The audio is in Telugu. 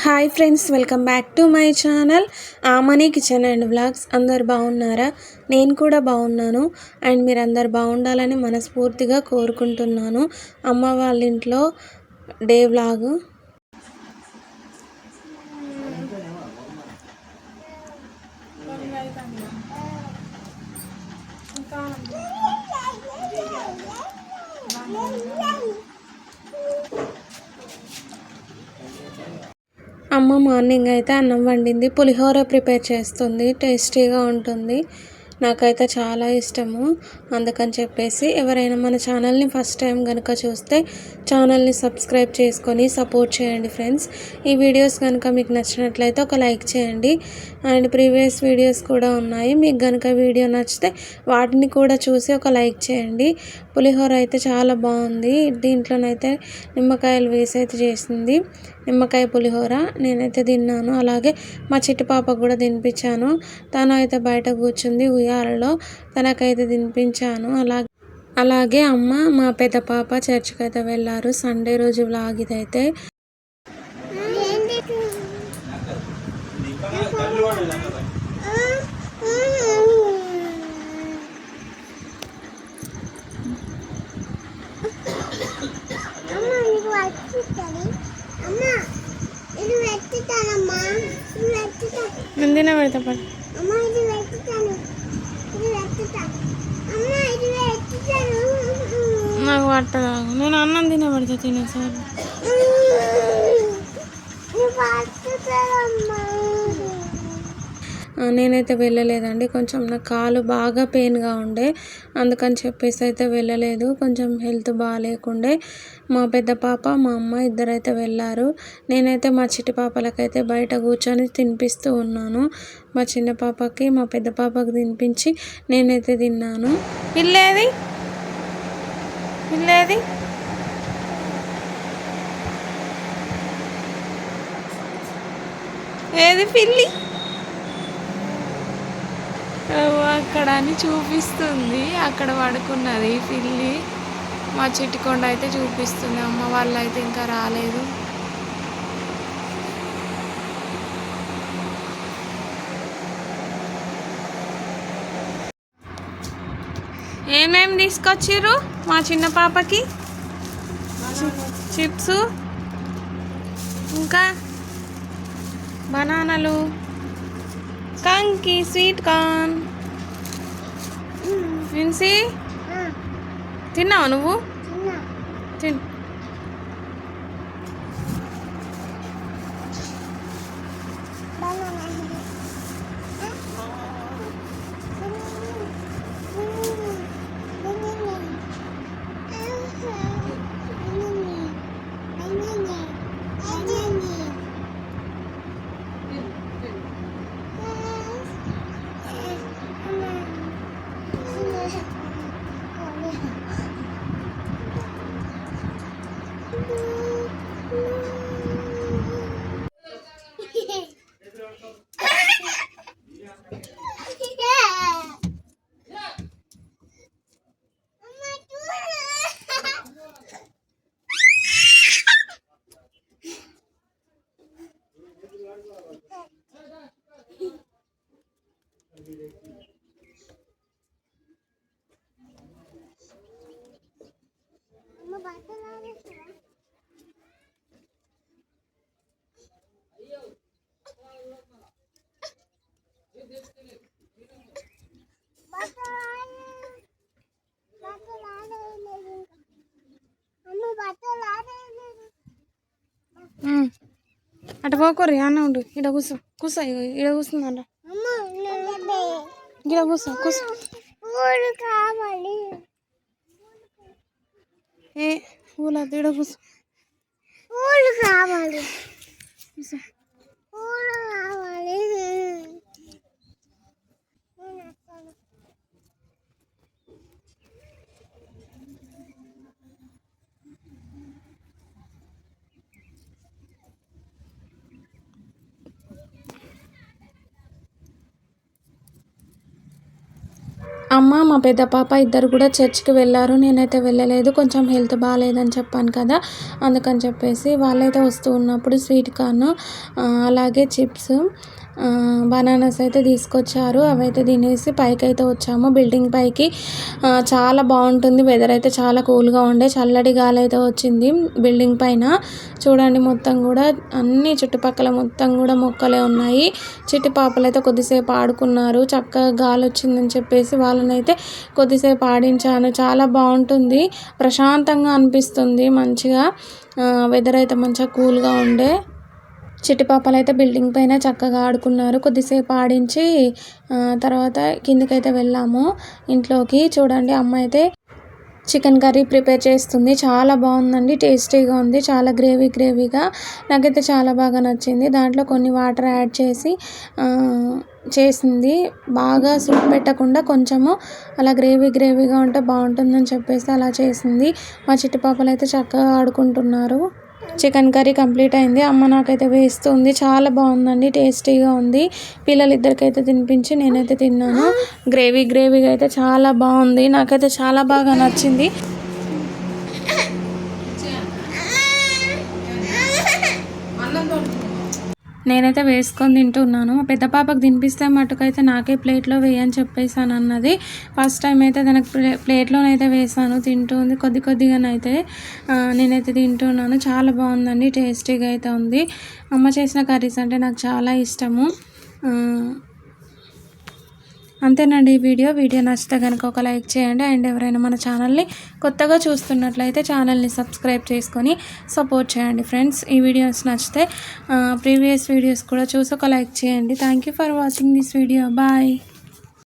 Hi friends, welcome back to my channel Amani kitchen and vlogs. అందరు బాగున్నారా? నేను కూడా బాగున్నాను. అండ్ మీరు అందరు బాగుండాలని మనస్ఫూర్తిగా కోరుకుంటున్నాను. అమ్మ వాళ్ళ ఇంట్లో డే వ్లాగు. అమ్మ మార్నింగ్ అయితే అన్నం వండింది, పులిహోర ప్రిపేర్ చేస్తుంది. టేస్టీగా ఉంటుంది, నాకైతే చాలా ఇష్టము. అందుకని చెప్పేసి ఎవరైనా మన ఛానల్ని ఫస్ట్ టైం కనుక చూస్తే ఛానల్ని సబ్స్క్రైబ్ చేసుకొని సపోర్ట్ చేయండి ఫ్రెండ్స్. ఈ వీడియోస్ కనుక మీకు నచ్చినట్లయితే ఒక లైక్ చేయండి. అండ్ ప్రీవియస్ వీడియోస్ కూడా ఉన్నాయి, మీకు కనుక వీడియో నచ్చితే వాటిని కూడా చూసి ఒక లైక్ చేయండి. పులిహోర అయితే చాలా బాగుంది. దీంట్లోనైతే నిమ్మకాయలు వేసి అయితే చేసింది, నిమ్మకాయ పులిహోర. నేనైతే తిన్నాను, అలాగే మా చిట్టి పాపకు కూడా తినిపించాను. తను అయితే బయట కూర్చుంది ఉయ్యాలలో, తనకైతే తినిపించాను. అలాగే అమ్మ మా పెద్ద పాప చర్చికి అయితే వెళ్ళారు. సండే రోజు వ్లాగ్ ఇదైతే. ముందున పెడతా పడు. నాకు పట్టదా, నేను అన్నం తినే పెడతా తినేసారి. నేనైతే వెళ్ళలేదండి, కొంచెం నా కాలు బాగా పెయిన్గా ఉండే, అందుకని చెప్పేసి అయితే వెళ్ళలేదు. కొంచెం హెల్త్ బాగాలేకుండే. మా పెద్ద పాప మా అమ్మ ఇద్దరైతే వెళ్ళారు. నేనైతే మా చిట్టి పాపలకైతే బయట కూర్చొని తినిపిస్తూ ఉన్నాను. మా చిన్న పాపకి మా పెద్ద పాపకి తినిపించి నేనైతే తిన్నాను. పిల్లేది పిల్లేది ఏది పిల్లి అక్కడ అని చూపిస్తుంది, అక్కడ పడుకున్నది పిల్లి. మా చిట్టికొండ అయితే చూపిస్తుంది. అమ్మ వాళ్ళు అయితే ఇంకా రాలేదు. ఏమేమి తీసుకొచ్చిర్రు మా చిన్న పాపకి? చిప్స్, ఇంకా బనానాలు, కంకి, స్వీట్ కార్న్. విన్సీ, తిన్నావా నువ్వు? తిన్. అటు పోకూరి, అన్న ఉండు. ఇక్కడ కూర్చో, కూర్చో, ఇక్కడ కూర్చుందంట. ఇక్కడ కూర్చో, కూర్చో. ఏ పూల ఇక్కడ కూర్చో. కూర్చో. అమ్మ, మా పెద్ద పాప ఇద్దరు కూడా చర్చ్‌కి వెళ్ళారు. నేనైతే వెళ్ళలేదు. కొంచెం హెల్త్ బాలేదని చెప్పాను కదా! అందుకని చెప్పేసి వాళ్ళైతే వస్తూ ఉన్నప్పుడు స్వీట్ కార్న్ అలాగే చిప్స్ బనానాస్ అయితే తీసుకొచ్చారు. అవైతే తినేసి పైకైతే వచ్చాము. బిల్డింగ్ పైకి చాలా బాగుంటుంది. వెదర్ అయితే చాలా కూల్‌గా ఉండే చల్లటి గాలి అయితే వచ్చింది బిల్డింగ్ పైన. చూడండి మొత్తం కూడా అన్ని చుట్టుపక్కల మొత్తం కూడా మొక్కలే ఉన్నాయి. చిట్టి పాపలైతే కొద్దిసేపు ఆడుకున్నారు. చక్కగా గాలి వచ్చిందని చెప్పేసి వాళ్ళనైతే కొద్దిసేపు ఆడించాను. చాలా బాగుంటుంది. ప్రశాంతంగా అనిపిస్తుంది మంచిగా. వెదర్ అయితే మంచిగా కూల్‌గా ఉండే. చిట్టి పాపలైతే బిల్డింగ్ పైన చక్కగా ఆడుకున్నారు. కొద్దిసేపు ఆడించి తర్వాత కిందకైతే వెళ్ళాము ఇంట్లోకి. చూడండి అమ్మ అయితే చికెన్ కర్రీ ప్రిపేర్ చేస్తుంది. చాలా బాగుందండి. టేస్టీగా ఉంది. చాలా గ్రేవీగా నాకైతే చాలా బాగా నచ్చింది. దాంట్లో కొన్ని వాటర్ యాడ్ చేసి చేసింది. బాగా సూప్ పెట్టకుండా కొంచెము అలా గ్రేవీగా ఉంటే బాగుంటుందని చెప్పేసి అలా చేసింది. మా చిట్టి పాపలైతే చక్కగా ఆడుకుంటున్నారు. చికెన్ కర్రీ కంప్లీట్ అయింది. అమ్మ నాకైతే వేస్తుంది. చాలా బాగుందండి. టేస్టీగా ఉంది. పిల్లలిద్దరికైతే తినిపించి నేనైతే తిన్నాను. గ్రేవీగా అయితే చాలా బాగుంది. నాకైతే చాలా బాగా నచ్చింది. నేనైతే వేసుకొని తింటున్నాను. మా పెద్ద పాపకు తినిపిస్తే మటుకైతే నాకే ప్లేట్లో వేయని చెప్పేసాను అన్నది. ఫస్ట్ టైం అయితే తనకు ప్లేట్లోనైతే వేసాను. తింటుంది కొద్దిగానైతే. నేనైతే తింటున్నాను. చాలా బాగుందండి. టేస్టీగా అయితే ఉంది. అమ్మ చేసిన కర్రీస్ అంటే నాకు చాలా ఇష్టము. అంతేనండి ఈ వీడియో నచ్చితే కనుక ఒక లైక్ చేయండి. అండ్ ఎవరైనా మన ఛానల్ని కొత్తగా చూస్తున్నట్లయితే ఛానల్ని సబ్స్క్రైబ్ చేసుకొని సపోర్ట్ చేయండి ఫ్రెండ్స్. ఈ వీడియోస్ నచ్చితే ప్రీవియస్ వీడియోస్ కూడా చూసి ఒక లైక్ చేయండి. Thank you for watching this video. Bye.